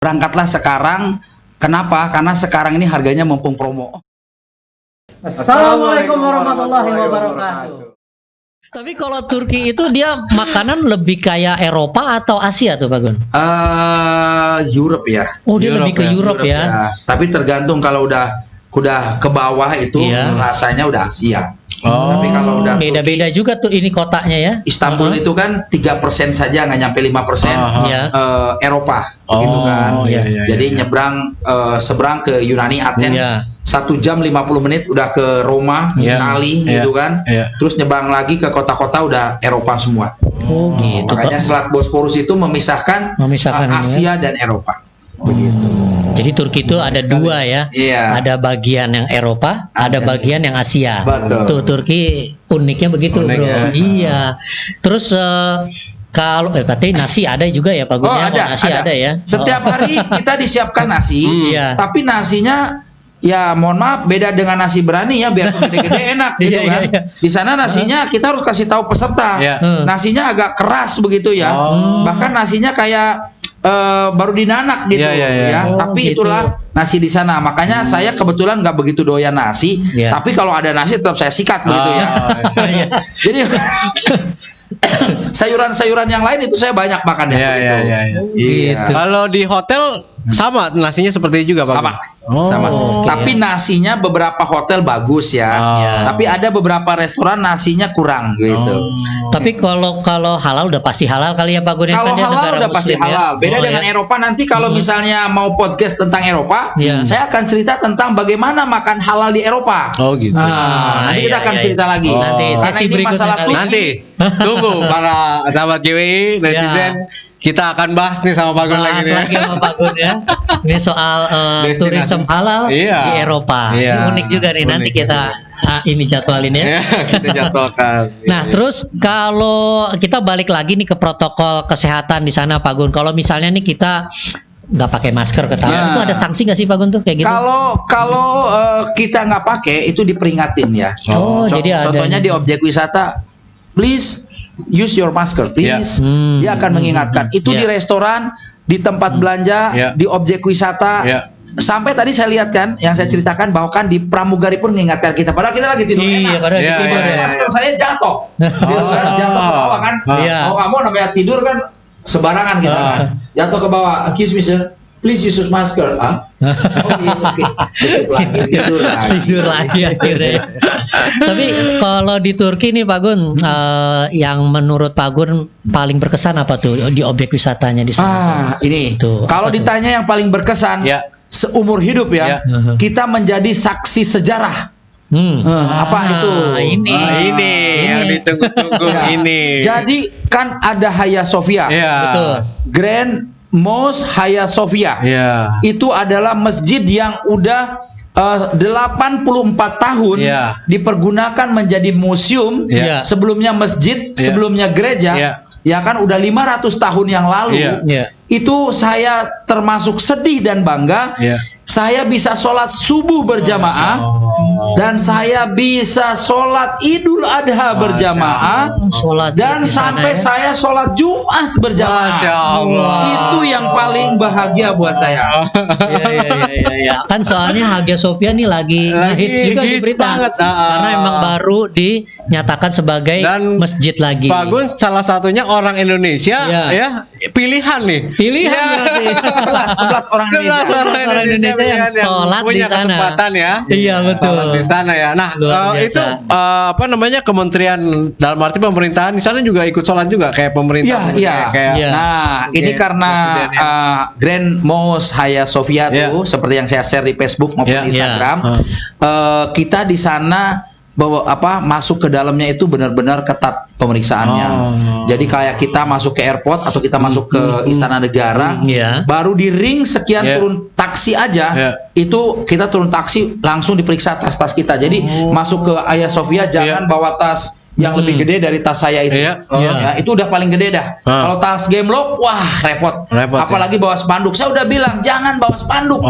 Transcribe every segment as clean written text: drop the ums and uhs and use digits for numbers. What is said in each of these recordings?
berangkatlah sekarang. Kenapa? Karena sekarang ini harganya mumpung promo. Assalamualaikum warahmatullahi wabarakatuh. Tapi kalau Turki itu dia makanan lebih kayak Eropa atau Asia tuh Pak Gun? Europe ya. Oh dia lebih ke Europe ya. Tapi tergantung kalau udah ke bawah itu rasanya udah Asia. Tapi kalau udah beda-beda juga tuh ini kotanya ya. Istanbul itu kan 3% saja, nggak nyampe 5% Eropa, gitu kan. Jadi seberang ke Yunani, Athens, 1 jam 50 menit udah ke Roma, Itali, gitu kan. Terus nyebrang lagi ke kota-kota udah Eropa semua. Oh gitu. Makanya Selat Bosporus itu memisahkan Asia dan Eropa. Begitu. Jadi Turki itu ada dua ya. Ada bagian yang Eropa, ada bagian yang Asia. Betul. Tuh Turki uniknya begitu, Bro. Ya? Iya. Terus kalau katanya nasi ada juga ya Pak Gun? Nasi ada ya. Setiap hari kita disiapkan nasi, tapi nasinya ya mohon maaf beda dengan nasi berani ya, biar gede-gede enak gitu kan. Di sana nasinya kita harus kasih tahu peserta. Nasinya agak keras begitu ya. Bahkan nasinya kayak baru dinanak gitu tapi itulah nasi di sana. Makanya saya kebetulan nggak begitu doyan nasi, tapi kalau ada nasi tetap saya sikat begitu ya. Jadi sayuran-sayuran yang lain itu saya banyak makannya. Kalau di hotel sama nasinya seperti juga Pak? Sama. Tapi nasinya beberapa hotel bagus ya. Tapi ada beberapa restoran nasinya kurang gitu. Tapi kalau halal udah pasti halal kali ya Pak Gun? Kalau halal udah pasti halal. Beda dengan Eropa. Nanti kalau misalnya mau podcast tentang Eropa, saya akan cerita tentang bagaimana makan halal di Eropa. Oh gitu. Nanti kita akan cerita lagi. Karena ini masalah Turki. Nanti tunggu para sahabat GWI netizen, kita akan bahas nih sama Pak Gun lagi sama Pak Gun ya. Ini soal turisme halal di Eropa. Ini unik juga nih. Nanti kita ini jadwalin ya. Kita jadwalkan. Nah, terus kalau kita balik lagi nih ke protokol kesehatan di sana Pak Gun. Kalau misalnya nih kita nggak pakai masker ketahuan, itu ada sanksi nggak sih Pak Gun tuh kayak gitu? Kalau kita nggak pakai itu diperingatin ya. Jadi contohnya di objek wisata, please use your masker, please. Dia akan mengingatkan. Itu di restoran, di tempat belanja, di objek wisata. Sampai tadi saya lihat kan, yang saya ceritakan bahwa kan di pramugari pun mengingatkan kita. Padahal kita lagi tidur enak. Masker saya jatuh. Jatuh ke bawah kan. Mau nggak mau namanya tidur kan sembarangan kita kan. Jatuh ke bawah. Excuse me sir, please use masker. Tidur lagi akhirnya. Tapi kalau di Turki nih Pak Gun, yang menurut Pak Gun paling berkesan apa tuh di objek wisatanya di sana? Kalau ditanya yang paling berkesan seumur hidup ya, kita menjadi saksi sejarah. Apa itu? Ini yang ditunggu-tunggu ini. Jadi kan ada Hagia Sophia, betul. Grand Mosque Hagia Sophia. Itu adalah masjid yang udah 84 tahun dipergunakan menjadi museum. Sebelumnya masjid, sebelumnya gereja. Ya kan udah 500 tahun yang lalu. Itu saya termasuk sedih dan bangga. Saya bisa sholat subuh berjamaah dan saya bisa sholat Idul Adha berjamaah dan sampai saya sholat Jumat berjamaah. Itu yang paling bahagia buat saya. Kan soalnya Hagia Sophia nih lagi hits juga di berita karena emang baru dinyatakan sebagai masjid lagi. Pak Gun salah satunya orang Indonesia pilihan nih. 11 orang Indonesia yang sholat punya di sana. Kesempatan ya. Iya betul. Sholat di sana ya. Nah, itu apa namanya Kementerian dalam arti pemerintahan di sana juga ikut sholat juga kayak pemerintah. Nah, ini karena Grand Mosque Hagia Sophia tuh seperti yang saya share di Facebook maupun Instagram, kita di sana masuk ke dalamnya itu benar-benar ketat pemeriksaannya. Jadi kayak kita masuk ke airport atau kita masuk ke Istana Negara, baru di ring sekian turun taksi aja, itu kita turun taksi langsung diperiksa tas-tas kita. Jadi masuk ke Hagia Sophia jangan bawa tas yang lebih gede dari tas saya itu. Iya. Ya, itu udah paling gede dah. Kalau tas Gemlock, wah repot. Apalagi bawa spanduk. Saya udah bilang jangan bawa spanduk.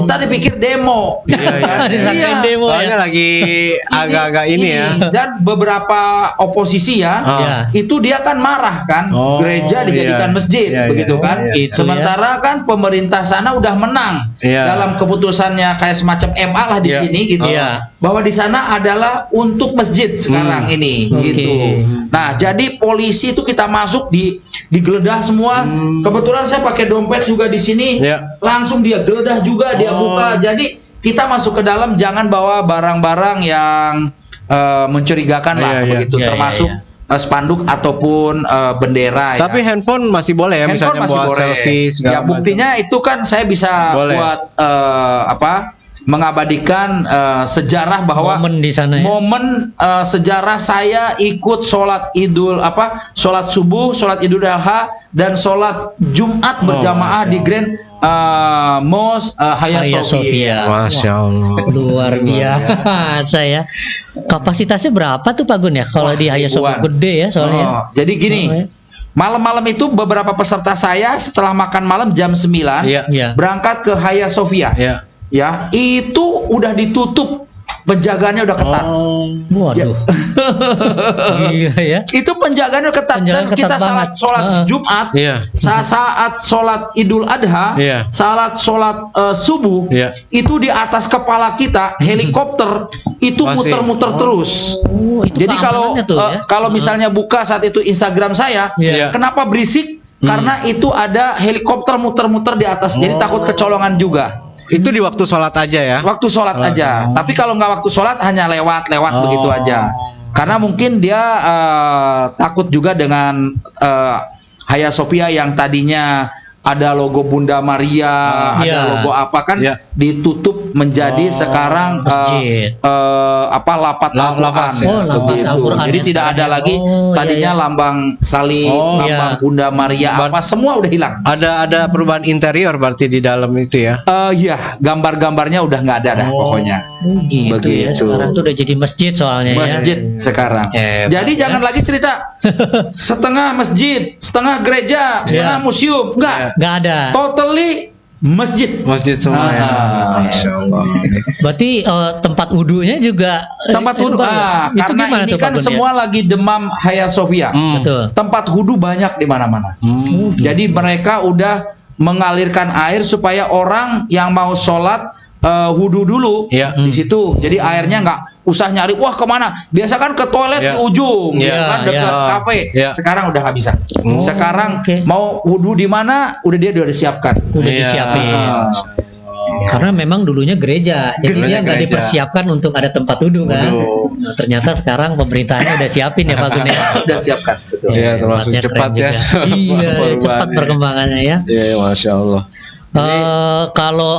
Kita dipikir demo. Disangkain demo Soalnya lagi agak-agak ini ya. Dan beberapa oposisi itu dia kan marah kan, gereja dijadikan masjid, begitu kan. Sementara kan pemerintah sana udah menang dalam keputusannya kayak semacam MA lah di sini gitu. Bahwa di sana adalah untuk masjid sekarang ini. Gitu. Nah, jadi polisi itu kita masuk digeledah semua. Kebetulan saya pakai dompet juga di sini. Langsung dia geledah juga, dia buka. Jadi kita masuk ke dalam jangan bawa barang-barang yang mencurigakan lah begitu, termasuk spanduk ataupun bendera. Tapi handphone masih boleh ya, handphone misalnya masih buat boleh. selfie segala Buktinya itu kan saya bisa buat mengabadikan sejarah bahwa momen di sana momen sejarah saya ikut sholat sholat subuh, sholat Idul Adha dan sholat Jumat berjamaah di Grand Mosque Hagia Sophia. Masya Allah. Luar biasa ya. Kapasitasnya berapa tuh Pak Gun ya? Kalau di Hagia Sophia gede ya soalnya. Jadi gini, malam-malam itu beberapa peserta saya setelah makan malam jam 9 berangkat ke Hagia Sophia. Ya, itu udah ditutup, penjagaannya udah ketat. Waduh. Gila ya. Itu penjagaannya ketat. Dan kita saat sholat Jumat, saat sholat Idul Adha, saat sholat subuh, itu di atas kepala kita helikopter itu muter-muter terus. Jadi kalau misalnya buka saat itu Instagram saya, kenapa berisik? Karena itu ada helikopter muter-muter di atas. Jadi takut kecolongan juga. Itu di waktu sholat aja ya? Waktu sholat aja. Tapi kalau nggak waktu sholat hanya lewat begitu aja. Karena mungkin dia takut juga dengan Hagia Sophia yang tadinya ada logo Bunda Maria, ada logo apa kan ditutup menjadi sekarang lapat Al-Quran. Jadi tidak ada lagi tadinya lambang salib, lambang Bunda Maria semua udah hilang. Ada perubahan interior berarti di dalam itu ya? Iya, gambar-gambarnya udah nggak ada dah pokoknya. Gitu ya. Sekarang tuh udah jadi masjid soalnya masjid sekarang. Jadi jangan lagi cerita setengah masjid, setengah gereja, setengah museum. Nggak ada. Totally masjid semua ya. Masya Allah. Berarti tempat wudhunya juga tempat wudhu karena ini kan semua lagi demam Hagia Sophia. Betul. Tempat wudhu banyak di mana-mana. Jadi mereka udah mengalirkan air supaya orang yang mau sholat wudhu dulu di situ. Jadi airnya nggak usah nyari kemana. Biasa kan ke toilet di ujung, kan dekat kafe. Sekarang udah nggak bisa. Sekarang mau wudhu di mana, udah disiapkan. Udah disiapin. Karena memang dulunya gereja, jadi dia nggak dipersiapkan untuk ada tempat wudhu kan. Nah, ternyata sekarang pemerintahnya udah siapin ya Pak Gun ya. Udah siapkan, betul. Iya, termasuk cepat ya. Iya, cepat perkembangannya ya. Iya, Masya Allah. Kalau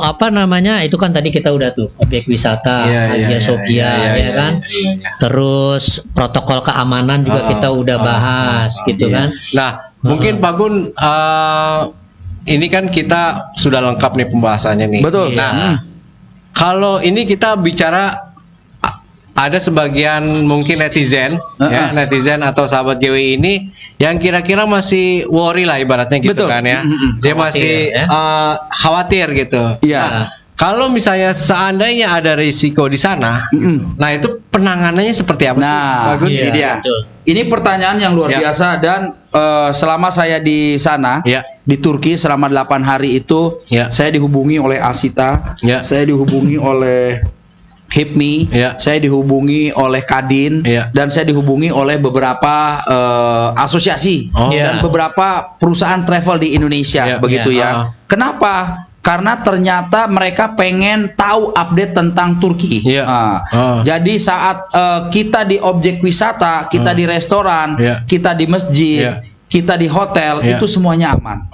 itu kan tadi kita udah tuh objek wisata Hagia Sophia ya kan. Terus protokol keamanan juga kita udah bahas gitu kan. Nah, mungkin Pak Gun ini kan kita sudah lengkap nih pembahasannya nih. Betul. Nah, kalau ini kita bicara ada sebagian mungkin netizen netizen atau sahabat GWI ini yang kira-kira masih worry lah ibaratnya gitu. Betul. Kan ya. Dia masih khawatir gitu. Nah, kalau misalnya seandainya ada risiko di sana, nah itu penanganannya seperti apa sih? Ini dia. Ini pertanyaan yang luar biasa dan selama saya di sana di Turki selama 8 hari itu saya dihubungi oleh Asita, saya dihubungi oleh HIPMI, saya dihubungi oleh Kadin, dan saya dihubungi oleh beberapa asosiasi dan beberapa perusahaan travel di Indonesia, begitu ya. Kenapa? Karena ternyata mereka pengen tahu update tentang Turki. Jadi saat kita di objek wisata, kita di restoran, kita di masjid, kita di hotel, itu semuanya aman.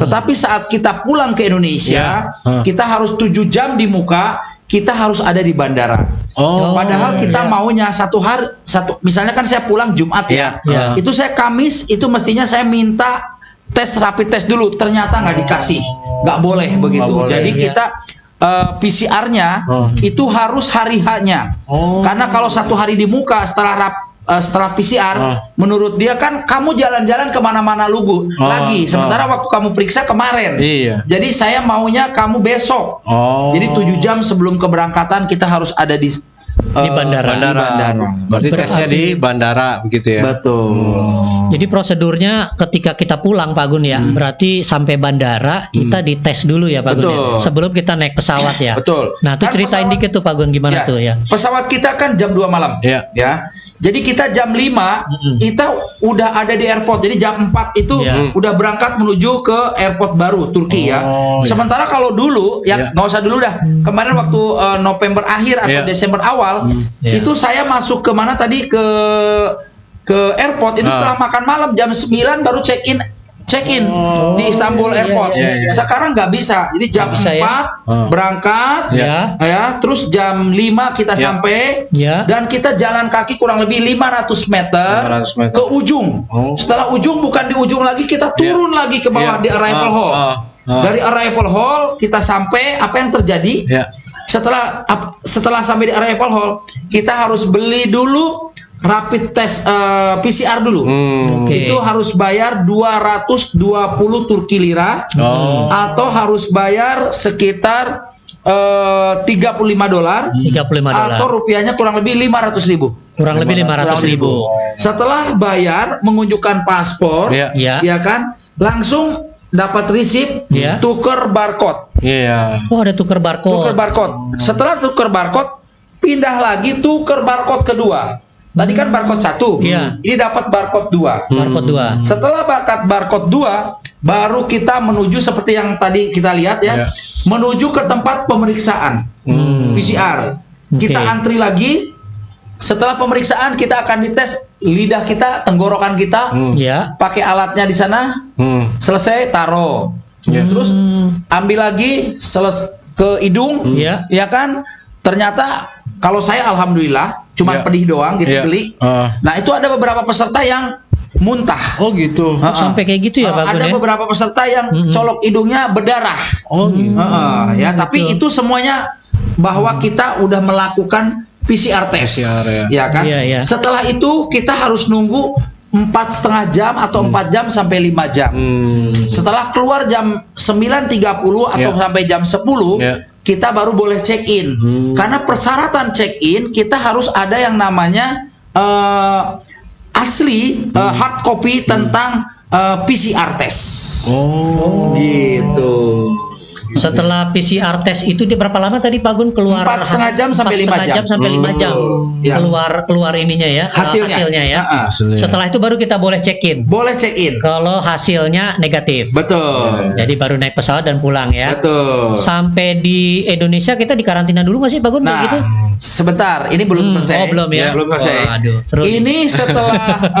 Tetapi saat kita pulang ke Indonesia, kita harus 7 jam di muka. Kita harus ada di bandara. Padahal kita maunya misalnya kan saya pulang Jumat itu saya Kamis itu mestinya saya minta rapid test dulu, ternyata nggak dikasih, nggak boleh begitu. Jadi kita PCR-nya itu harus hari H-nya. Karena kalau 1 hari di muka setelah setelah PCR, menurut dia kan kamu jalan-jalan kemana-mana lagi. Sementara waktu kamu periksa kemarin. Iya. Jadi saya maunya kamu besok. Jadi 7 jam sebelum keberangkatan kita harus ada di bandara. Berarti tesnya di bandara begitu ya. Betul. Jadi prosedurnya ketika kita pulang Pak Gun ya, berarti sampai bandara kita dites dulu ya Pak Gun ya. Sebelum kita naik pesawat ya. Betul. Nah, itu Kan ceritain dikit tuh Pak Gun gimana tuh ya. Pesawat kita kan jam 2 malam. Iya. Ya. Jadi kita jam 5 kita udah ada di airport. Jadi jam 4 itu udah berangkat menuju ke airport baru Turki ya. Sementara kalau dulu ya nggak usah dulu dah. Kemarin waktu November akhir atau Desember awal itu saya masuk ke mana tadi ke airport itu setelah makan malam jam 9 baru check in di Istanbul Airport. Sekarang nggak bisa. Jadi jam 4 berangkat ya, terus jam 5 kita sampai dan kita jalan kaki kurang lebih 500 meter ke ujung. Setelah ujung bukan di ujung lagi, kita turun lagi ke bawah di arrival hall. Dari arrival hall kita sampai, apa yang terjadi? Setelah sampai di arrival hall, kita harus beli dulu rapid test PCR dulu. Itu harus bayar 220 Turki lira atau harus bayar sekitar $35 atau rupiahnya kurang lebih 500.000. Kurang lebih 500.000. Setelah bayar, menunjukkan paspor, ya kan, langsung dapat resip, tuker barcode. Oh, ada tuker barcode. Setelah tuker barcode, pindah lagi tuker barcode kedua. Tadi kan barcode 1, ini dapat barcode 2. Setelah barcode 2, baru kita menuju seperti yang tadi kita lihat ya, menuju ke tempat pemeriksaan PCR. Kita antri lagi. Setelah pemeriksaan kita akan dites lidah kita, tenggorokan kita, pakai alatnya di sana. Selesai taruh. Terus ambil lagi ke hidung, ya kan? Ternyata kalau saya alhamdulillah cuma pedih doang gitu beli. Nah, itu ada beberapa peserta yang muntah. Oh gitu. Sampai kayak gitu ya Pak Gun. Ada beberapa peserta yang colok hidungnya berdarah. Ya, tapi itu semuanya bahwa kita udah melakukan PCR test, ya kan? Setelah itu kita harus nunggu 4,5 jam atau 4 jam sampai 5 jam. Setelah keluar jam 9.30 atau sampai jam 10, kita baru boleh check in. Karena persyaratan check in kita harus ada yang namanya asli hard copy tentang PCR test. Gitu. Setelah PCR test itu dia berapa lama tadi Pak Gun keluar? 4,5 jam sampai 5 jam. Sampai 5 jam. Keluar ininya ya, hasilnya ya. Setelah itu baru kita boleh check in. Boleh check in. Kalau hasilnya negatif. Betul. Jadi baru naik pesawat dan pulang ya. Betul. Sampai di Indonesia kita dikarantina dulu nggak sih Pak Gun? Nah, gitu? Sebentar, ini belum selesai. Belum ya. Belum selesai. Aduh, seru ini setelah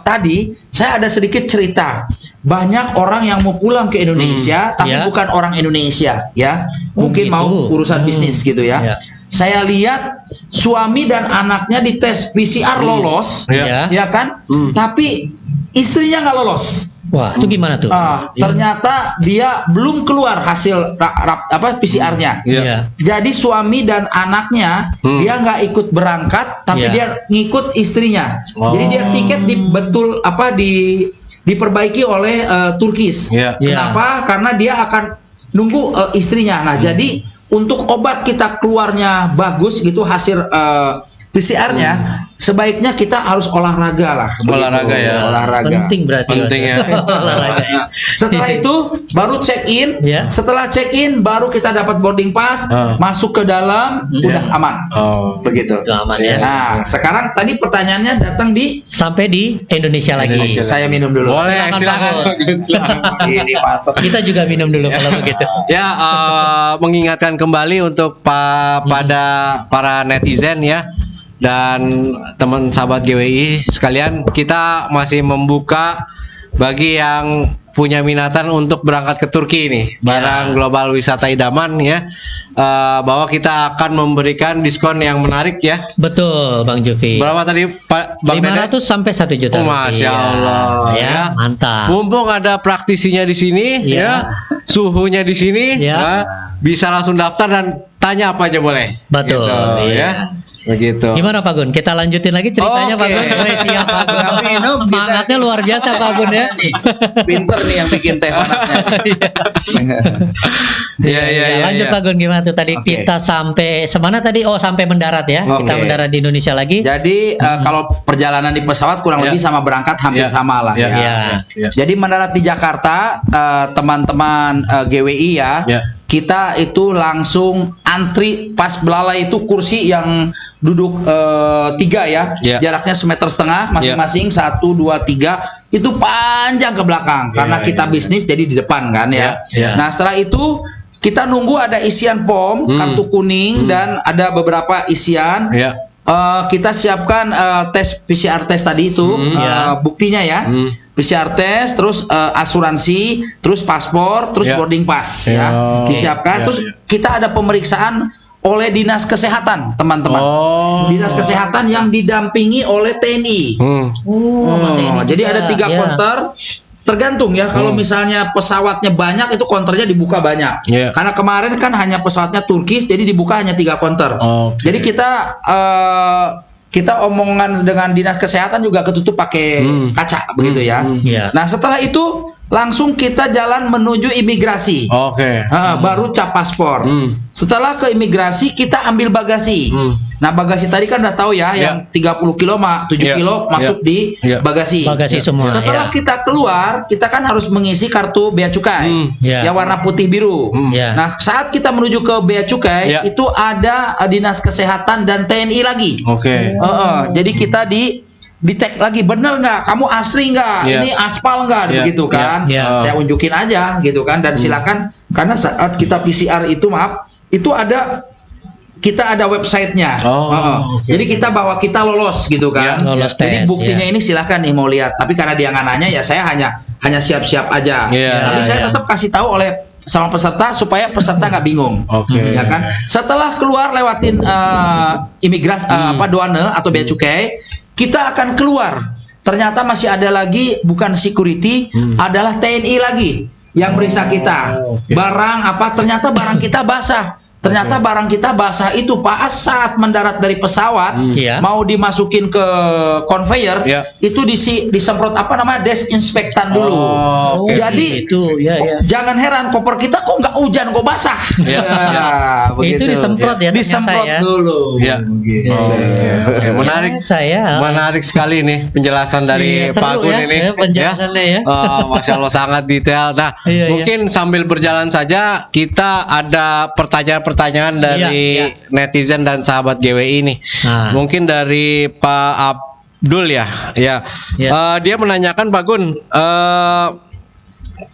tadi saya ada sedikit cerita. Banyak orang yang mau pulang ke Indonesia, tapi bukan orang Indonesia, ya. Mungkin gitu. mau urusan bisnis gitu ya. Saya lihat suami dan anaknya dites PCR lolos, ya kan? Tapi istrinya nggak lolos. Wah, itu gimana tuh? Ternyata dia belum keluar hasil PCR-nya. Jadi suami dan anaknya dia nggak ikut berangkat, tapi dia ngikut istrinya. Jadi dia tiket diperbaiki oleh Turkis. Kenapa? Karena dia akan nunggu istrinya. Nah, jadi untuk obat kita keluarnya bagus gitu hasil PCR-nya, sebaiknya kita harus olahraga lah. Olahraga ya. Olahraga. Penting berarti. Penting ya. Olahraga ya. Setelah itu baru check in. Setelah check in baru kita dapat boarding pass, masuk ke dalam, udah aman. Begitu. Itu aman ya. Nah, sekarang tadi pertanyaannya datang sampai di Indonesia lagi. Saya minum dulu. Boleh, silakan. Ini mantap. Kita juga minum dulu kalau begitu. Ya, mengingatkan kembali untuk pada para netizen ya dan teman sahabat GWI sekalian, kita masih membuka bagi yang punya minatan untuk berangkat ke Turki ini barang Global Wisata Idaman ya, bahwa kita akan memberikan diskon yang menarik ya. Betul Bang Jovi. Berapa tadi Pak Bang 500 sampai 1 juta. Masya Allah ya, mantap. Mumpung ada praktisinya di sini ya, suhunya di sini ya, bisa langsung daftar dan tanya apa aja boleh. Betul, Gitu, iya. ya. Begitu. Gimana Pak Gun? Kita lanjutin lagi ceritanya Oke. Pak Gun. Siap Pak Gun. Nggak minum, Semangatnya kita- luar biasa Pak Gun ya. Nih, pinter nih yang bikin teh panasnya. Iya, Lanjut iya. Pak Gun, gimana tuh tadi Oke. kita sampai semana tadi? Oh, sampai mendarat ya. Oke. Kita mendarat di Indonesia lagi. Jadi kalau perjalanan di pesawat kurang Ya. lebih sama berangkat hampir Ya. sama lah Ya. ya. Ya. Jadi mendarat di Jakarta, teman-teman GWI ya, Ya. kita itu langsung antri pas belalai itu kursi yang duduk 3 ya, Ya. jaraknya 1,5 meter masing-masing, 1, 2, 3 itu panjang ke belakang karena Ya, kita ya, bisnis jadi di depan kan ya. Ya. Nah setelah itu kita nunggu ada isian POM, kartu kuning dan ada beberapa isian. Ya. Kita siapkan tes PCR tes tadi itu Ya. buktinya ya. PCR tes, terus asuransi, terus paspor, terus Ya. boarding pass Ya. ya. Disiapkan. Ya, Terus ya. kita ada pemeriksaan oleh dinas kesehatan, teman-teman. Oh. Dinas kesehatan yang didampingi oleh TNI. Oh, Jadi ada 3 ya. konter. Tergantung ya, kalau misalnya pesawatnya banyak itu konternya dibuka banyak. Iya. Karena kemarin kan hanya pesawatnya Turkish, jadi dibuka hanya 3 konter. Oke. Jadi kita omongan dengan dinas kesehatan juga ketutup pakai kaca begitu ya. Iya. Nah setelah itu langsung kita jalan menuju imigrasi. Oke. Baru cap paspor. Setelah ke imigrasi kita ambil bagasi. Nah bagasi tadi kan udah tahu ya, yang 30 kilo 7 Ya. kilo masuk di Ya. bagasi. Bagasi semua. Setelah ya. kita keluar, kita kan harus mengisi kartu bea cukai Ya. yang warna putih biru. Ya. Nah, saat kita menuju ke bea cukai, Ya. itu ada dinas kesehatan dan TNI lagi. Oke. Jadi kita di tag lagi, bener nggak? Kamu asli nggak? Ya. Ini aspal nggak? Ya. Begitu kan? Ya. Saya unjukin aja, gitu kan? Dan silakan, karena saat kita PCR itu, maaf, itu kita ada websitenya. Oh, oke. Jadi kita bahwa kita lolos gitu kan. Ya, lolos Jadi tes, buktinya ya. ini silakan nih mau lihat. Tapi karena dia nggak nanya ya saya hanya siap-siap aja. Ya, Tapi saya ya. tetap kasih tahu oleh sama peserta supaya peserta nggak bingung. Oke. Ya kan. Setelah keluar lewatin imigrasi douane atau bea cukai, kita akan keluar. Ternyata masih ada lagi bukan security, adalah TNI lagi yang meriksa kita. oke. Barang ternyata barang kita basah. Ternyata barang kita basah itu pas saat mendarat dari pesawat Iya. mau dimasukin ke conveyor Iya. itu disemprot desinfektan dulu. Oh, oke. Jadi itu ya. jangan heran koper kita kok nggak hujan kok basah. Iya, iya. Itu disemprot ya ternyata Disemprot ya. dulu. Iya. Gitu. Oke, menarik. Saya. Menarik sekali nih penjelasan dari Iya, Pak seru Gun ya, ini. ya, penjelasannya ya. Masya Allah sangat detail. Nah, Iya, mungkin sambil berjalan saja kita ada pertanyaan dari Iya. netizen dan sahabat GWI ini. Nah. Mungkin dari Pak Abdul ya. Ya. Iya. Dia menanyakan Pak Gun,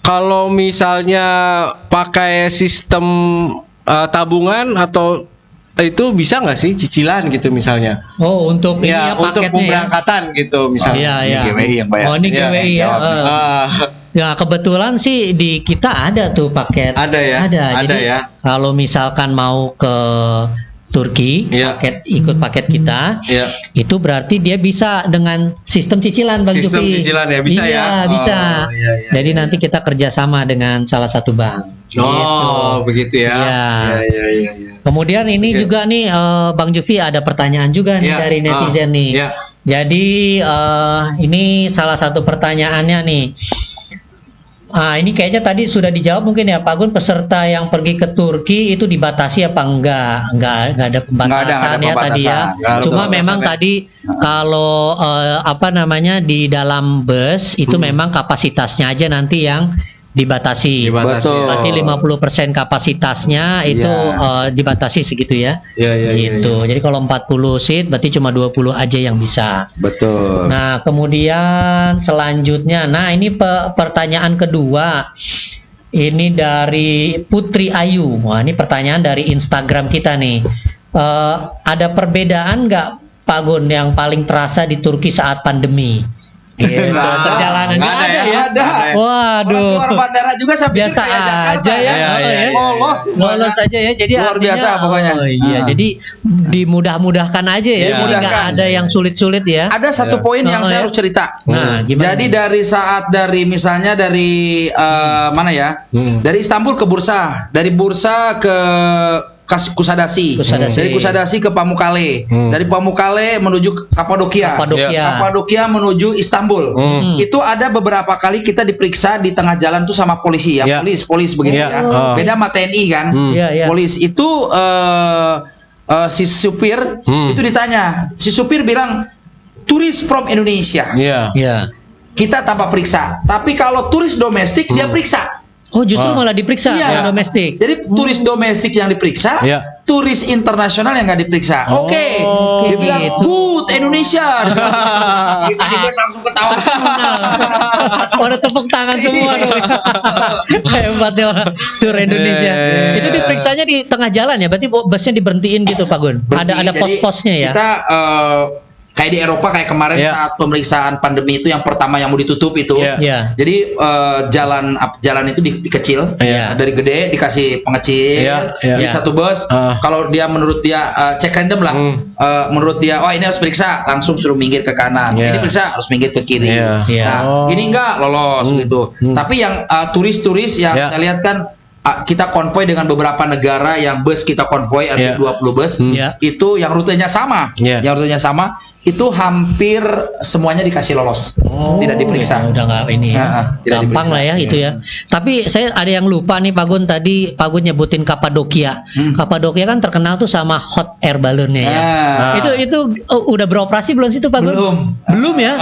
kalau misalnya pakai sistem tabungan atau itu bisa nggak sih cicilan gitu misalnya? Oh, untuk ini ya, Untuk paketnya pemberangkatan gitu misalnya. Iya, iya. GWI yang bayar. Oh, ini Iya, GWI ya. jawab. Ya kebetulan sih di kita ada tuh paket. Ada ya? Ada Jadi ya? kalau misalkan mau ke Turki, Iya. ikut paket kita, Iya. itu berarti dia bisa dengan sistem cicilan Bang Sistem Juki. cicilan ya, bisa Iya, ya? bisa. Oh, iya, iya, Jadi iya. nanti kita kerjasama dengan salah satu bank. Oh, begitu ya. Iya. Iya. Kemudian ini Oke. juga nih Bang Jufi ada pertanyaan juga nih Iya. dari netizen nih. Iya. Jadi ini salah satu pertanyaannya nih. Ini kayaknya tadi sudah dijawab mungkin ya Pak Gun, peserta yang pergi ke Turki itu dibatasi apa enggak? Enggak ada pembatasan ya tadi ya. Nggak ada Cuma pembatasan memang ya. tadi kalau di dalam bus itu memang kapasitasnya aja nanti yang dibatasi. Betul. Berarti 50% kapasitasnya itu Iya. dibatasi segitu ya. Iya, Gitu. Jadi kalau 40 seat berarti cuma 20 aja yang bisa. Betul. Nah, kemudian selanjutnya, ini pertanyaan kedua. Ini dari Putri Ayu. Wah, ini pertanyaan dari Instagram kita nih. Ada perbedaan nggak Pak Gun yang paling terasa di Turki saat pandemi? Gitu, perjalanan nggak ada ya? Ada. Waduh. Orang keluar bandara juga saya pikir Biasa kayak Jakarta. aja ya. Iya. Lolos semuanya. Lolos aja ya. Jadi Luar artinya, biasa pokoknya. Oh, iya, jadi dimudah-mudahkan aja ya. Iya. Jadi nggak Mudahkan. ada yang sulit-sulit ya. Ada satu Ya. poin yang Oh, saya ya. harus cerita. Nah, gimana? Jadi dari misalnya dari mana ya? Hmm. Dari Istanbul ke Bursa, dari Bursa ke Kusadasi. Dari Kusadasi ke Pamukkale. Dari Pamukkale menuju Kapadokia. Kapadokia menuju Istanbul. Itu ada beberapa kali kita diperiksa di tengah jalan tuh sama polisi ya. Polis begitu ya. Beda sama TNI kan. Polis itu si supir itu ditanya. Si supir bilang turis from Indonesia. Kita tanpa periksa. Tapi kalau turis domestik dia periksa. Oh, justru malah diperiksa domestik. Jadi turis domestik yang diperiksa, turis internasional yang nggak diperiksa. Oke. Dia bilang good Indonesia. Kita juga langsung ketawa. Ada tepuk tangan semua dong. Hebatnya orang tur Indonesia. Itu diperiksanya di tengah jalan ya. Berarti busnya diberhentiin gitu, Pak Gun. Ada pos-posnya ya. Kita kayak di Eropa kayak kemarin saat pemeriksaan pandemi itu yang pertama yang mau ditutup itu. Jadi jalan itu dikecil, dari gede dikasih pengecil. Di satu bus kalau dia menurut dia cek random lah. Menurut dia ini harus periksa, langsung suruh minggir ke kanan. Ini periksa harus minggir ke kiri. Nah, ini enggak lolos gitu. Tapi yang turis-turis yang saya lihat kan kita konvoy dengan beberapa negara yang bus kita konvoy ada 20 bus itu yang rutenya sama itu hampir semuanya dikasih lolos, tidak diperiksa. Udah nggak ini ya. Gampang lah ya itu ya. Tapi saya ada yang lupa nih Pak Gun, tadi Pak Gun nyebutin Kapadokia. Kapadokia kan terkenal tuh sama hot air balloonnya ya. Itu udah beroperasi belum sih tuh Pak Gun? Belum ya.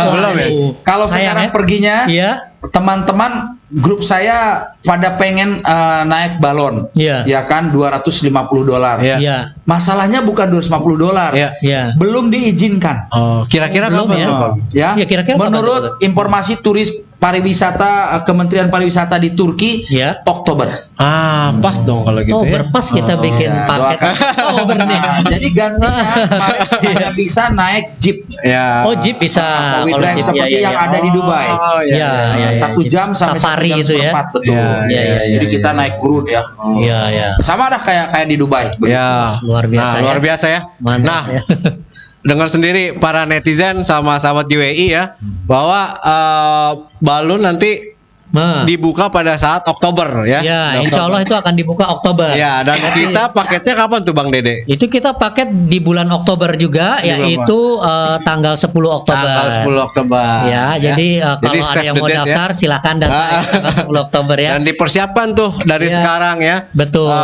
Kalau sekarang perginya teman-teman grup saya pada pengen naik balon, ya kan $250. Masalahnya bukan $250, belum diizinkan. Kira-kira kapan? Kira-kira menurut informasi turis pariwisata Kementerian Pariwisata di Turki, Oktober. Pas dong kalau gitu Pas kita bikin paket Oktober nih. Jadi gantinya hanya bisa naik jeep. Jeep bisa. Seperti yang ada di Dubai. 1 jam sampai safari 1 jam itu ya. Betul. Jadi kita naik Grun ya. Sama dah kayak di Dubai. Luar biasa. Luar biasa ya. Mantap, dengar sendiri para netizen sama sahabat GWI ya, bahwa balon nanti dibuka pada saat Oktober ya. Insya Allah itu akan dibuka Oktober. Dan kita paketnya kapan tuh Bang Dede? Itu kita paket di bulan Oktober juga, yaitu tanggal 10 Oktober. Tanggal 10 Oktober. Jadi kalau ada yang mau daftar silakan datang tanggal 10 Oktober ya. Dan dipersiapkan tuh dari sekarang ya. Betul.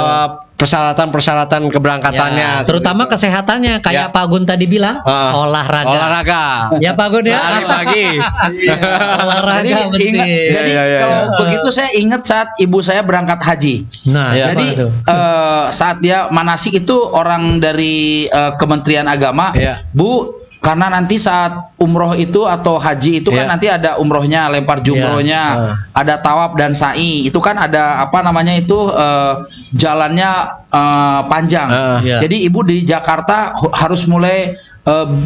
Persyaratan keberangkatannya, terutama kesehatannya kayak Pak Gun tadi bilang, olahraga ya Pak Gun ya, lari pagi. Olahraga penting. Jadi kalau begitu saya ingat saat ibu saya berangkat haji. Jadi saat dia manasik itu orang dari Kementerian Agama, Bu, karena nanti saat umroh itu atau haji itu kan nanti ada umrohnya, lempar jumrohnya, ada tawaf dan sa'i. Itu kan ada jalannya panjang. Jadi ibu di Jakarta harus mulai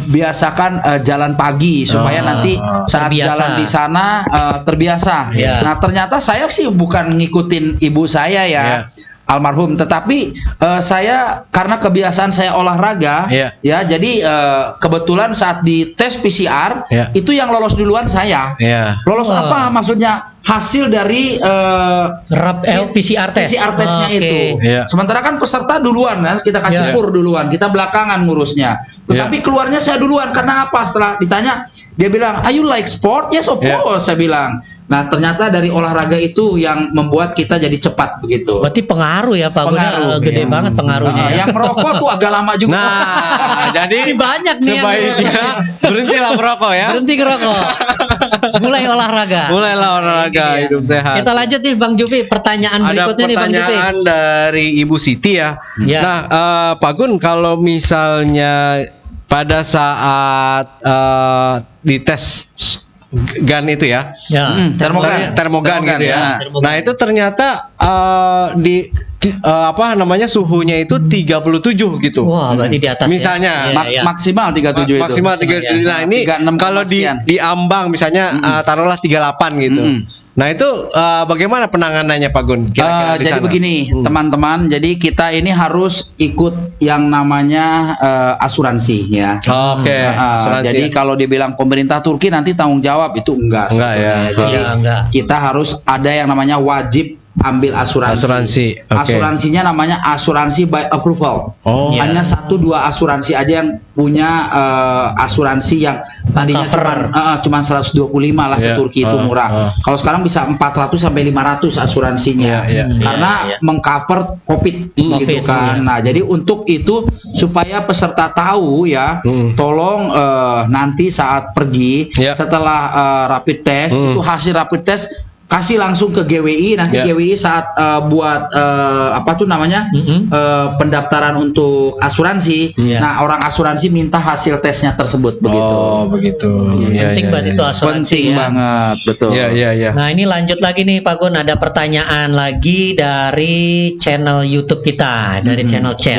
biasakan jalan pagi supaya nanti saat jalan di sana terbiasa. Nah ternyata saya sih bukan ngikutin ibu saya ya. Almarhum, tetapi saya karena kebiasaan saya olahraga, jadi kebetulan saat di tes PCR itu yang lolos duluan saya. Lolos apa maksudnya? Hasil dari PCR tesnya itu. Sementara kan peserta duluan kita kasih kur duluan, kita belakangan ngurusnya. Tetapi keluarnya saya duluan karena apa? Setelah ditanya, dia bilang, "Are you like sport?" "Yes, of course," saya bilang. Nah, ternyata dari olahraga itu yang membuat kita jadi cepat begitu. Berarti pengaruh ya Pak Gun, gede banget pengaruhnya. Yang merokok tuh agak lama juga. Nah, jadi banyak nih sebaiknya berhentilah merokok ya. Berhenti ngerokok. Mulai olahraga. Mulailah olahraga, hidup sehat. Kita lanjut nih Bang Jupi, pertanyaan berikutnya nih Bang Jupi. Ada pertanyaan dari Ibu Siti ya. Nah, Pak Gun, kalau misalnya pada saat dites gun itu ya, termogan gitu ya. Nah itu ternyata suhunya itu 37 gitu. Wah, berarti di atas. Misalnya maksimal 37 maksimal 37. Nah ini kalau di ambang misalnya taruhlah 38 gitu. Nah itu bagaimana penanganannya Pak Gun? Kira-kira jadi begini teman-teman, jadi kita ini harus ikut yang namanya asuransi ya. Jadi kalau dibilang pemerintah Turki nanti tanggung jawab itu enggak ya. Jadi kita harus ada yang namanya wajib ambil asuransi. Okay. Asuransinya namanya asuransi by approval. Hanya 1-2 asuransi aja yang punya asuransi yang tadinya cuma 125 lah ke Turki itu murah. Kalau sekarang bisa 400 sampai 500 asuransinya. Karena mengcover COVID gitu kan. Nah, jadi untuk itu supaya peserta tahu ya, tolong nanti saat pergi setelah rapid test itu hasil rapid test kasih langsung ke GWI, nanti GWI saat buat pendaftaran untuk asuransi. Nah, orang asuransi minta hasil tesnya tersebut begitu. Oh, begitu. Penting banget itu asuransi. Penting banget, betul. Nah, ini lanjut lagi nih Pak Gun, ada pertanyaan lagi dari channel YouTube kita, dari channel chat.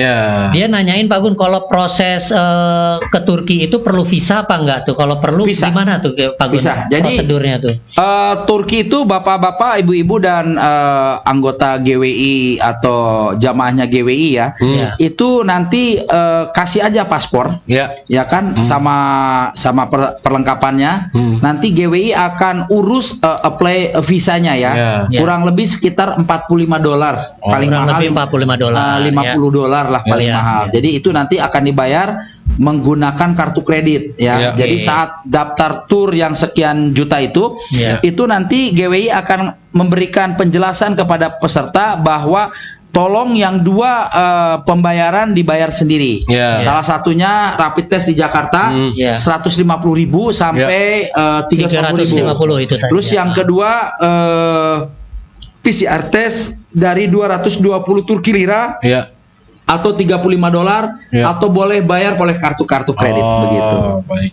Dia nanyain Pak Gun, kalau proses ke Turki itu perlu visa apa enggak tuh? Kalau perlu gimana tuh Pak Gun? Jadi prosedurnya tuh. Turki itu bapak-bapak, ibu-ibu dan anggota GWI atau jamaahnya GWI ya, itu nanti kasih aja paspor, ya kan, sama perlengkapannya. Nanti GWI akan urus apply visanya ya, kurang lebih sekitar $45 paling mahal, $50 lah paling mahal. Jadi itu nanti akan dibayar menggunakan kartu kredit ya. Jadi saat daftar tur yang sekian juta itu nanti GWI akan memberikan penjelasan kepada peserta bahwa tolong yang 2 pembayaran dibayar sendiri. Salah satunya rapid test di Jakarta 150.000 sampai 350.000 itu tadi. Terus yang kedua PCR test dari 220 Turki lira atau $35 atau boleh bayar oleh kartu-kartu kredit begitu. Baik.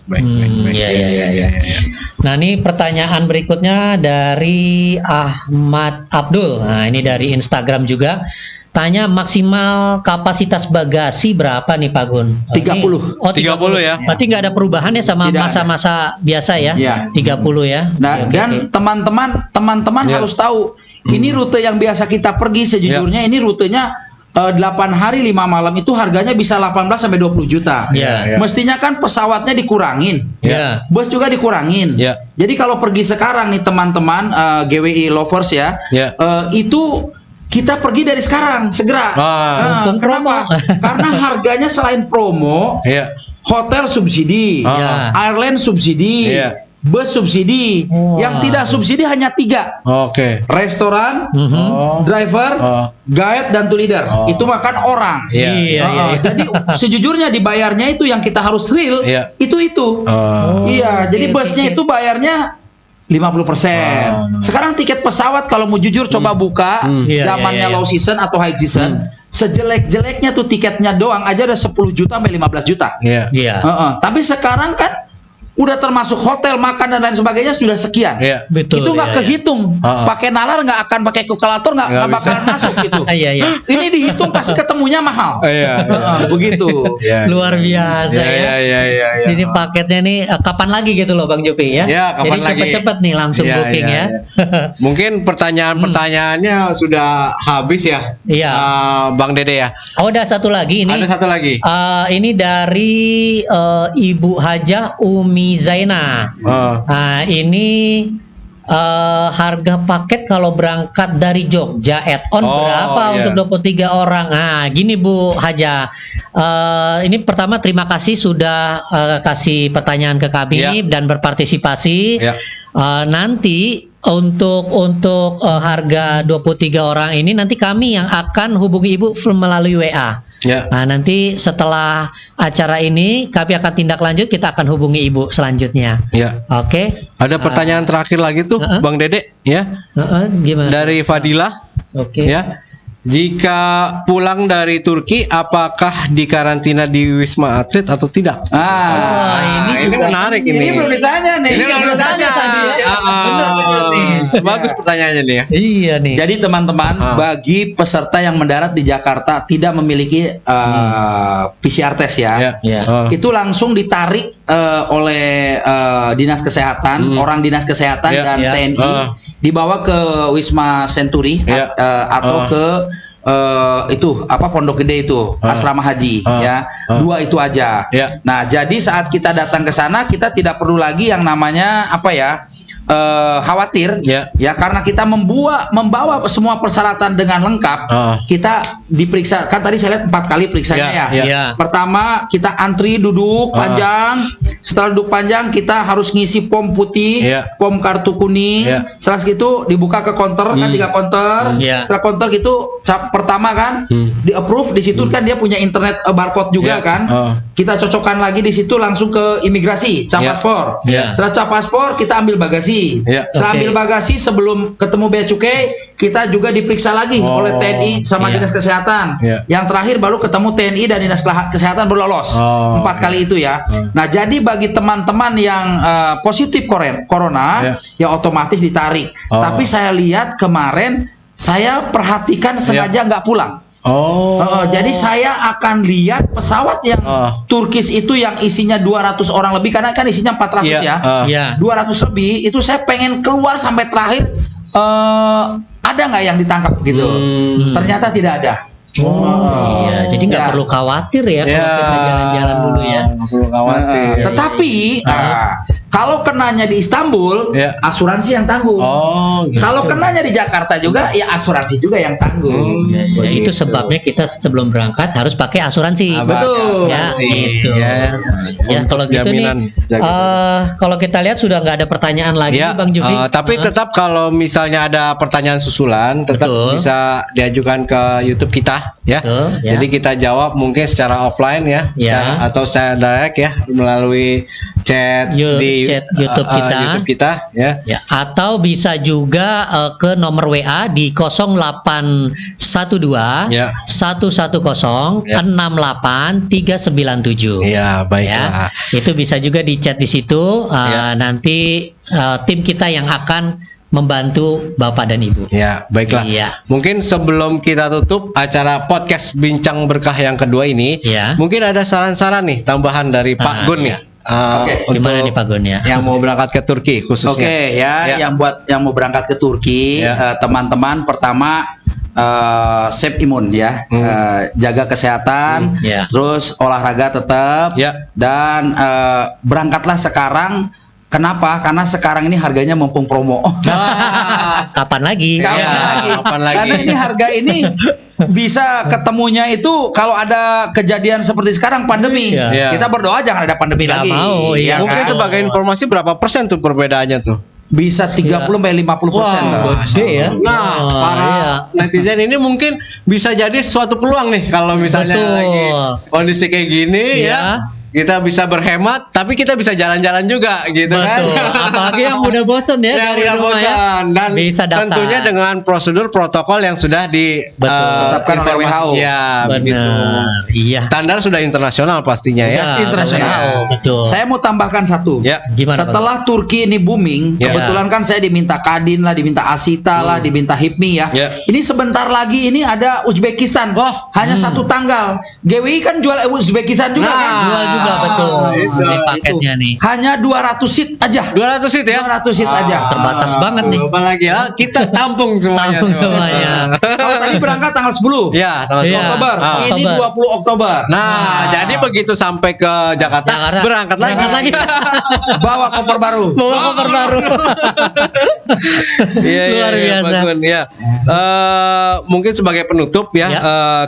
Nah, ini pertanyaan berikutnya dari Ahmad Abdul. Nah, ini dari Instagram juga. Tanya maksimal kapasitas bagasi berapa nih Pak Gun? 30. 30 ya. Berarti nggak ada perubahan ya sama masa-masa biasa ya? 30 ya. Nah, dan teman-teman harus tahu, ini rute yang biasa kita pergi sejujurnya ini rutenya 8 hari 5 malam itu harganya bisa 18 sampai 20 juta. Mestinya kan pesawatnya dikurangin. Bus juga dikurangin. Jadi kalau pergi sekarang nih teman-teman GWI lovers ya, itu kita pergi dari sekarang segera. Kenapa? Karena harganya selain promo, hotel subsidi, airline subsidi, bus subsidi. Yang tidak subsidi hanya 3. Restoran, driver, guide dan tour leader. Itu makan orang. Jadi sejujurnya dibayarnya itu yang kita harus real itu. Jadi busnya itu bayarnya 50%. Sekarang tiket pesawat kalau mau jujur coba buka zamannya low season atau high season, sejelek-jeleknya tuh tiketnya doang aja udah 10 juta sampai 15 juta. Tapi sekarang kan udah termasuk hotel, makan dan lain sebagainya sudah sekian. Betul. Itu nggak kehitung. Pakai nalar nggak akan, pakai kalkulator nggak bakalan masuk gitu. Ini dihitung pasti ketemunya mahal. Begitu. Luar biasa ya. Jadi paketnya nih kapan lagi gitu loh Bang Jopi ya? Kapan jadi lagi? cepet-cepet nih langsung booking ya. Mungkin pertanyaannya sudah habis ya. Bang Dede ya. Ada satu lagi ini. Ada satu lagi. Ini dari Ibu Hajah Umi Zaina. Nah, ini harga paket kalau berangkat dari Jogja add-on berapa untuk 23 orang? Nah, gini Bu Haja. Ini pertama terima kasih sudah kasih pertanyaan ke kami dan berpartisipasi. Nanti untuk harga 23 orang ini nanti kami yang akan hubungi Ibu melalui WA. Nah, nanti setelah acara ini kami akan tindak lanjut, kita akan hubungi Ibu selanjutnya. Oke. Ada pertanyaan terakhir lagi tuh Bang Dede ya. Gimana? Dari Fadilah. Ya. Jika pulang dari Turki, apakah dikarantina di Wisma Atlet atau tidak? Ini juga menarik ini. Ini belum ditanya nih. Ini belum ditanya tadi ya. Benar nih. Bagus pertanyaannya nih ya. Iya nih. Jadi teman-teman, bagi peserta yang mendarat di Jakarta tidak memiliki PCR test ya, itu langsung ditarik oleh dinas kesehatan, orang dinas kesehatan dan TNI, dibawa ke Wisma Century atau ke Pondok Gede itu, asrama haji ya. 2 itu aja. Nah, jadi saat kita datang ke sana kita tidak perlu lagi yang namanya khawatir Ya. ya karena kita membawa semua persyaratan dengan lengkap. Kita diperiksa, kan tadi saya lihat 4 kali periksanya ya. Pertama kita antri duduk panjang. Setelah duduk panjang kita harus ngisi pom putih, pom kartu kuning. Setelah itu dibuka ke counter, kan 3 counter. Setelah counter gitu pertama kan di approve, di situ kan dia punya internet barcode juga kan. Kita cocokkan lagi di situ, langsung ke imigrasi, cap paspor. Setelah cap paspor kita ambil bagasi. Setelah ambil bagasi, sebelum ketemu bea cukai kita juga diperiksa lagi oleh TNI sama dinas kesehatan. Yang terakhir baru ketemu TNI dan dinas kesehatan baru lolos. 4 kali itu ya. Nah, jadi bagi teman-teman yang positif corona ya otomatis ditarik. Tapi saya lihat kemarin saya perhatikan sengaja nggak pulang. Jadi saya akan lihat pesawat yang Turkish itu yang isinya 200 orang lebih, karena kan isinya 400 200 lebih, itu saya pengen keluar sampai terakhir, ada nggak yang ditangkap gitu. Ternyata tidak ada. Iya, jadi nggak perlu khawatir ya kalau kita jalan-jalan dulu ya. Nggak perlu khawatir. Tetapi kalau kenanya di Istanbul, asuransi yang tanggung. Gitu. Kalau kenanya di Jakarta juga, ya asuransi juga yang tanggung. Ya, itu sebabnya kita sebelum berangkat harus pakai asuransi. Betul. Ya, gitu. Ya, kalau gitu nih, kalau kita lihat sudah nggak ada pertanyaan lagi, Bang Jufi. Tapi tetap kalau misalnya ada pertanyaan susulan, tetap bisa diajukan ke YouTube kita, ya. Jadi kita jawab mungkin secara offline ya, atau secara direct ya, melalui chat di YouTube kita, ya. Atau bisa juga ke nomor WA di 0812 110 68397. Ya, baiklah. Itu bisa juga di chat di situ. Nanti tim kita yang akan membantu Bapak dan Ibu. Ya, baiklah. Mungkin sebelum kita tutup acara podcast Bincang Berkah yang kedua ini, mungkin ada saran-saran nih tambahan dari Pak Gun ya. Gimana nih Pak Gun ya? Yang mau berangkat ke Turki khususnya. Yang mau berangkat ke Turki, teman-teman pertama save imun ya, jaga kesehatan, terus olahraga tetap, dan berangkatlah sekarang. Kenapa? Karena sekarang ini harganya mumpung promo. Kapan lagi? Kapan lagi? Karena ini harga ini bisa ketemunya itu kalau ada kejadian seperti sekarang pandemi. Kita berdoa jangan ada pandemi lagi. Mungkin sebagai informasi berapa persen tuh perbedaannya tuh? Bisa 30-50%. Gede ya. Nah, para netizen ini mungkin bisa jadi suatu peluang nih kalau misalnya lagi kondisi kayak gini ya. Kita bisa berhemat, tapi kita bisa jalan-jalan juga, gitu kan? Apalagi yang udah bosen ya dari rumah ya. Dan bisa daftar. Tentunya dengan prosedur protokol yang sudah ditetapkan oleh WHO. Ya, begitu. Standar sudah internasional pastinya ya. Internasional. Betul. Saya mau tambahkan satu. Gimana? Setelah Turki ini booming, kebetulan kan saya diminta Kadin lah, diminta Asita lah, diminta HIPMI ya. Ini sebentar lagi ini ada Uzbekistan. Hanya 1 tanggal. GWI kan jual Uzbekistan juga kan? Jual juga. Betul. Ini paketnya nih. Hanya 200 seat aja. 200 seat ya? 200 seat aja. Terbatas banget nih. Apalagi ya, kita tampung semuanya. Kalau tadi berangkat tanggal 10. Ya, tanggal 10 Oktober. Ini 20 Oktober. Nah, jadi begitu sampai ke Jakarta berangkat lagi. Bawa koper baru. Luar biasa. Mungkin sebagai penutup ya,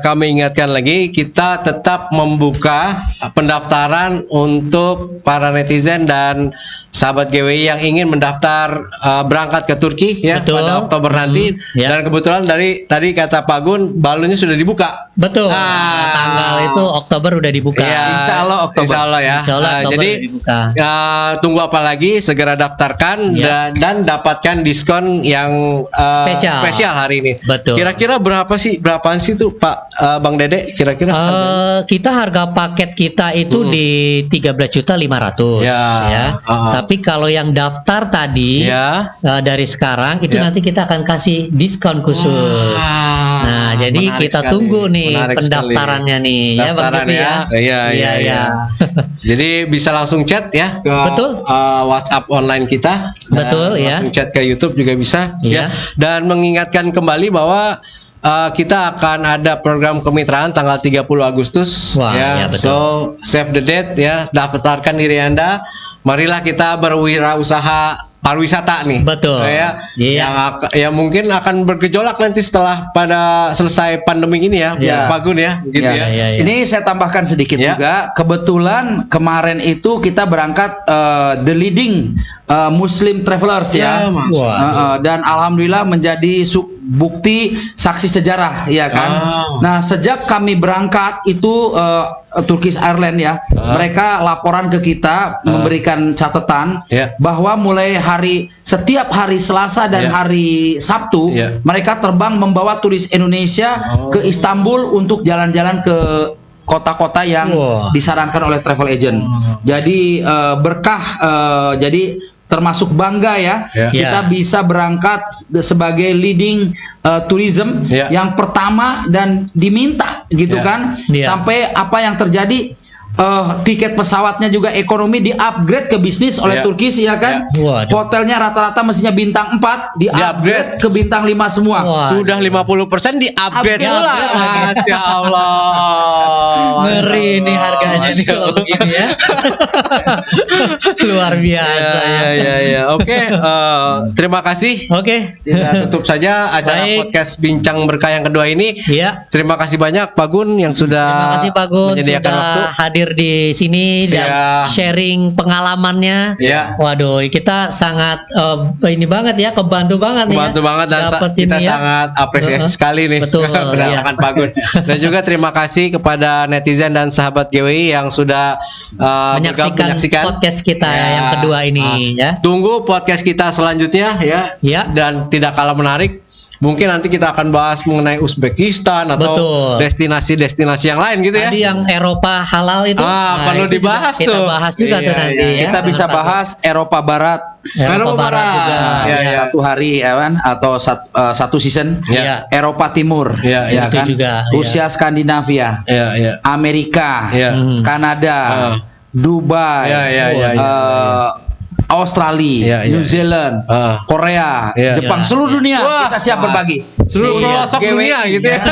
kami ingatkan lagi, kita tetap membuka pendaftaran untuk para netizen dan sahabat GWI yang ingin mendaftar berangkat ke Turki ya pada Oktober nanti. Dan kebetulan dari tadi kata Pak Gun, balonnya sudah dibuka. Betul. Tanggal itu Oktober udah dibuka. Insya Allah Oktober. Insya Allah ya. Jadi tunggu apa lagi, segera daftarkan dan dapatkan diskon yang spesial hari ini. Betul. Kira-kira berapaan sih tuh Pak Bang Dede? Kira-kira kita harga paket kita itu di 13.500.000 ya. Tapi kalau yang daftar tadi dari sekarang itu nanti kita akan kasih diskon khusus. Nah, jadi kita tunggu nih pendaftarannya nih ya Bang Jufi ya. Iya. Jadi bisa langsung chat ya ke WhatsApp online kita. Betul ya. Langsung chat ke YouTube juga bisa ya. Dan mengingatkan kembali bahwa kita akan ada program kemitraan tanggal 30 Agustus. Ya, betul. So save the date ya, daftarkan diri Anda. Marilah kita berwirausaha pariwisata nih. Betul. Ya, Iya. yang mungkin akan bergejolak nanti setelah pada selesai pandemi ini ya, Ya. Pak Gun ya, gitu ya. Iya. Ini saya tambahkan sedikit Ya. juga. Kebetulan kemarin itu kita berangkat the leading Muslim travelers ya. Mas. Dan alhamdulillah menjadi bukti saksi sejarah ya kan. Nah, sejak kami berangkat itu Turkish Airlines ya, mereka laporan ke kita memberikan catatan bahwa mulai setiap hari Selasa dan hari Sabtu mereka terbang membawa turis Indonesia ke Istanbul untuk jalan-jalan ke kota-kota yang disarankan oleh travel agent. Jadi berkah, jadi termasuk bangga ya, kita bisa berangkat sebagai leading tourism yang pertama dan diminta gitu kan, sampai apa yang terjadi, tiket pesawatnya juga ekonomi di-upgrade ke bisnis oleh Turkish ya kan. Hotelnya rata-rata mestinya bintang 4 di-upgrade ke bintang 5 semua. Sudah 50% di-upgrade pula. Masya Allah. Ngeri nih harganya nih kalau begini ya. Luar biasa. Ya. Oke, terima kasih. Oke. Kita tutup saja acara podcast Bincang Berkah yang kedua ini. Iya. Terima kasih banyak Pak Gun yang sudah Terima kasih Pak Gun menyediakan sudah waktu. hadir di sini dan sharing pengalamannya. Waduh, kita sangat ini banget ya, kebantu banget nih. Kebantu banget dan kita sangat apresiasi sekali nih kedatangan Pak Gun. Dan juga terima kasih kepada netizen dan sahabat GWI yang sudah menyaksikan podcast kita yang kedua ini ya. Tunggu podcast kita selanjutnya ya. Dan tidak kalah menarik, mungkin nanti kita akan bahas mengenai Uzbekistan atau destinasi-destinasi yang lain gitu ya. Tadi yang Eropa halal itu perlu itu dibahas kita bahas juga tuh nanti ya. Kita bisa bahas Eropa Barat. Eropa Barat juga. Satu hari ya kan, atau satu season. Eropa Timur ya itu kan. juga, Rusia Skandinavia. Amerika, Kanada, Dubai, Australia, New Zealand, Korea, Jepang, seluruh dunia kita siap berbagi. Seluruh pelosok dunia gitu ya.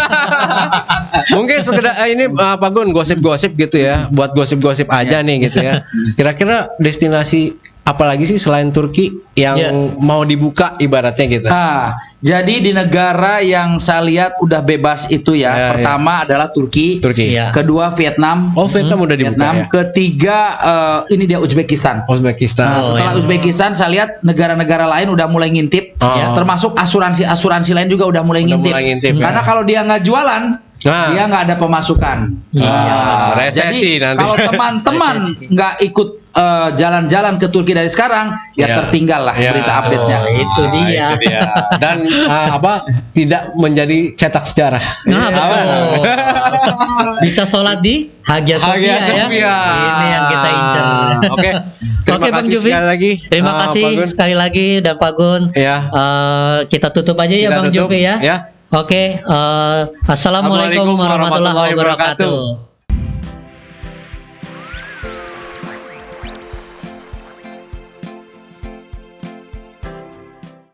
Mungkin sekedar ini Pak Gun gosip-gosip gitu ya, buat gosip-gosip aja nih gitu ya. Kira-kira destinasi apalagi sih selain Turki yang mau dibuka ibaratnya gitu? Jadi di negara yang saya lihat udah bebas itu pertama adalah Turki. Kedua Vietnam. Vietnam udah dibuka. Ketiga ini dia Uzbekistan. Setelah Uzbekistan saya lihat negara-negara lain udah mulai ngintip, termasuk asuransi lain juga udah mulai ngintip. Karena kalau dia nggak jualan, dia nggak ada pemasukan. Resesi jadi nanti. kalau teman-teman nggak ikut jalan-jalan ke Turki dari sekarang, tertinggal lah berita update-nya. Itu dia. Dan tidak menjadi cetak sejarah. Bisa sholat di Hagia Sophia ya. Ini yang kita incar. Oke. Terima kasih Bang Jufi. sekali lagi. Terima kasih sekali lagi dan Pak Gun. Kita tutup aja ya Bang Jufi ya. Oke. Assalamualaikum warahmatullahi wabarakatuh.